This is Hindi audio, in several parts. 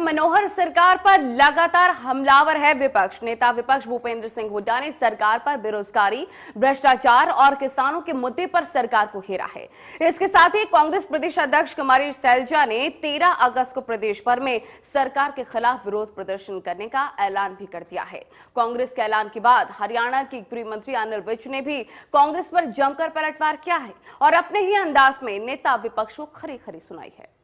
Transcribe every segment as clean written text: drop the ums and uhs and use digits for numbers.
मनोहर सरकार पर लगातार हमलावर है विपक्ष। नेता विपक्ष भूपेंद्र सिंह हुड्डा ने सरकार पर बेरोजगारी, भ्रष्टाचार और किसानों के मुद्दे पर सरकार को घेरा है। इसके साथ ही कांग्रेस प्रदेश अध्यक्ष कुमारी शैलजा ने 13 अगस्त को प्रदेश भर में सरकार के खिलाफ विरोध प्रदर्शन करने का ऐलान भी कर दिया है। कांग्रेस के ऐलान के बाद हरियाणा के गृह मंत्री अनिल विज ने भी कांग्रेस पर जमकर पलटवार किया है और अपने ही अंदाज में नेता विपक्ष को खरी खरी सुनाई है।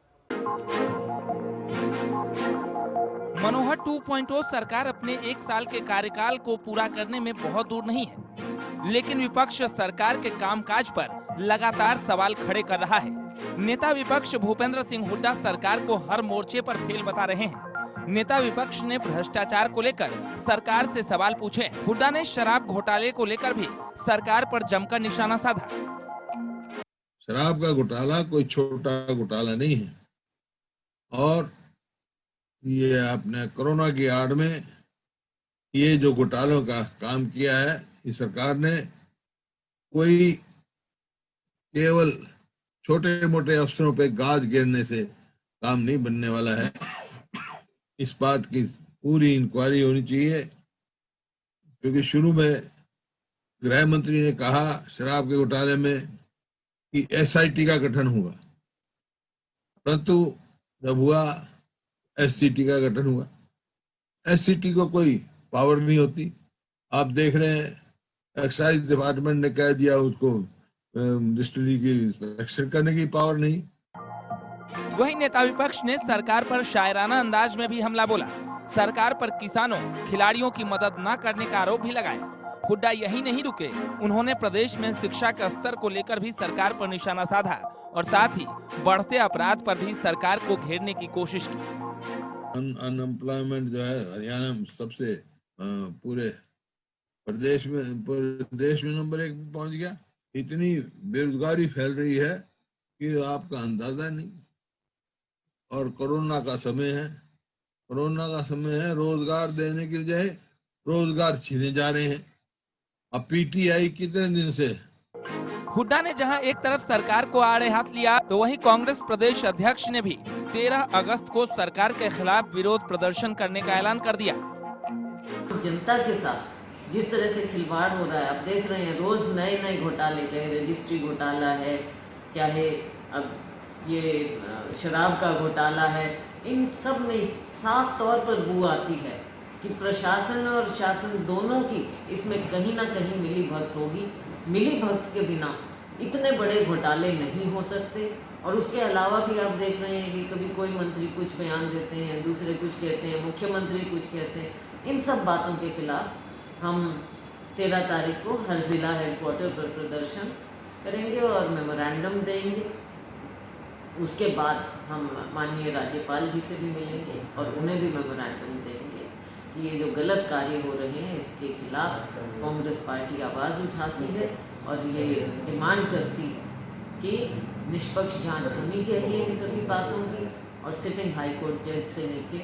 मनोहर 2.0 सरकार अपने 1 साल के कार्यकाल को पूरा करने में बहुत दूर नहीं है, लेकिन विपक्ष सरकार के कामकाज पर लगातार सवाल खड़े कर रहा है। नेता विपक्ष भूपेंद्र सिंह हुड्डा सरकार को हर मोर्चे पर फेल बता रहे हैं। नेता विपक्ष ने भ्रष्टाचार को लेकर सरकार से सवाल पूछे। हुड्डा ने शराब घोटाले को लेकर भी सरकार पर जमकर निशाना साधा। शराब का घोटाला कोई छोटा घोटाला नहीं है और ये आपने कोरोना की आड़ में ये जो घोटालों का काम किया है, इस सरकार ने कोई केवल छोटे मोटे अफसरों पे गाज गिरने से काम नहीं बनने वाला है। इस बात की पूरी इंक्वायरी होनी चाहिए, क्योंकि शुरू में गृह मंत्री ने कहा शराब के घोटाले में कि SIT का गठन हुआ, परंतु जब हुआ SCT का गठन हुआ। SCT को कोई पावर नहीं होती। आप देख रहे हैं एक्साइज डिपार्टमेंट ने कह दिया उसको डिस्टिलरी की इंस्पेक्शन करने की पावर नहीं। वही नेता विपक्ष ने सरकार पर शायराना अंदाज में भी हमला बोला। सरकार पर किसानों, खिलाड़ियों की मदद न करने का आरोप भी लगाया। हुड्डा यही नहीं रुके, उन्होंने प्रदेश में शिक्षा के स्तर को लेकर भी सरकार पर निशाना साधा और साथ ही बढ़ते अपराध पर भी सरकार को घेरने की कोशिश की। अनएम्प्लॉयमेंट जो है हरियाणा में सबसे पूरे प्रदेश में नंबर 1 पे पहुंच गया। इतनी बेरोजगारी फैल रही है कि आपका अंदाजा नहीं। और कोरोना का समय है, रोजगार देने की बजाय रोजगार छीने जा रहे हैं। अब PTI कितने दिन से। हुड्डा ने जहां एक तरफ सरकार को आड़े हाथ लिया, तो वहीं कांग्रेस प्रदेश अध्यक्ष ने भी 13 अगस्त को सरकार के खिलाफ विरोध प्रदर्शन करने का ऐलान कर दिया। जनता के साथ जिस तरह से खिलवाड़ हो रहा है, आप देख रहे हैं रोज नए नए घोटाले, चाहे रजिस्ट्री घोटाला है, चाहे अब ये शराब का घोटाला है, इन सब में साफ तौर पर बू आती है कि प्रशासन और शासन दोनों की इसमें कहीं ना कहीं मिली भगत होगी। मिली भगत के बिना इतने बड़े घोटाले नहीं हो सकते। और उसके अलावा भी आप देख रहे हैं कि कभी कोई मंत्री कुछ बयान देते हैं, दूसरे कुछ कहते हैं, मुख्यमंत्री कुछ कहते हैं। इन सब बातों के खिलाफ हम 13 तारीख को हर जिला हेडक्वार्टर पर प्रदर्शन करेंगे और मेमोरेंडम देंगे। उसके बाद हम माननीय राज्यपाल जी से भी मिलेंगे और उन्हें भी मेमोरेंडम देंगे कि ये जो गलत कार्य हो रहे हैं इसके खिलाफ कांग्रेस पार्टी आवाज़ उठाती है और ये डिमांड करती है कि निष्पक्ष जांच होनी चाहिए इन सभी बातों की, और सिटिंग हाई कोर्ट जज से नीचे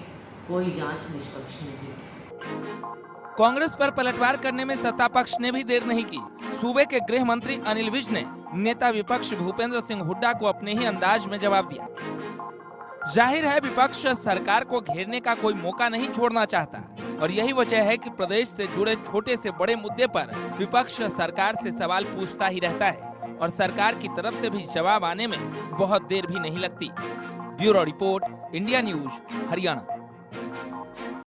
कोई जांच निष्पक्ष नहीं हो सकती। कांग्रेस पर पलटवार करने में सत्ता पक्ष ने भी देर नहीं की। सूबे के गृह मंत्री अनिल विज ने नेता विपक्ष भूपेंद्र सिंह हुड्डा को अपने ही अंदाज में जवाब दिया। जाहिर है विपक्ष सरकार को घेरने का कोई मौका नहीं छोड़ना चाहता और यही वजह है कि प्रदेश से जुड़े छोटे से बड़े मुद्दे पर विपक्ष सरकार से सवाल पूछता ही रहता है और सरकार की तरफ से भी जवाब आने में बहुत देर भी नहीं लगती। Bureau report, India news, Haryana.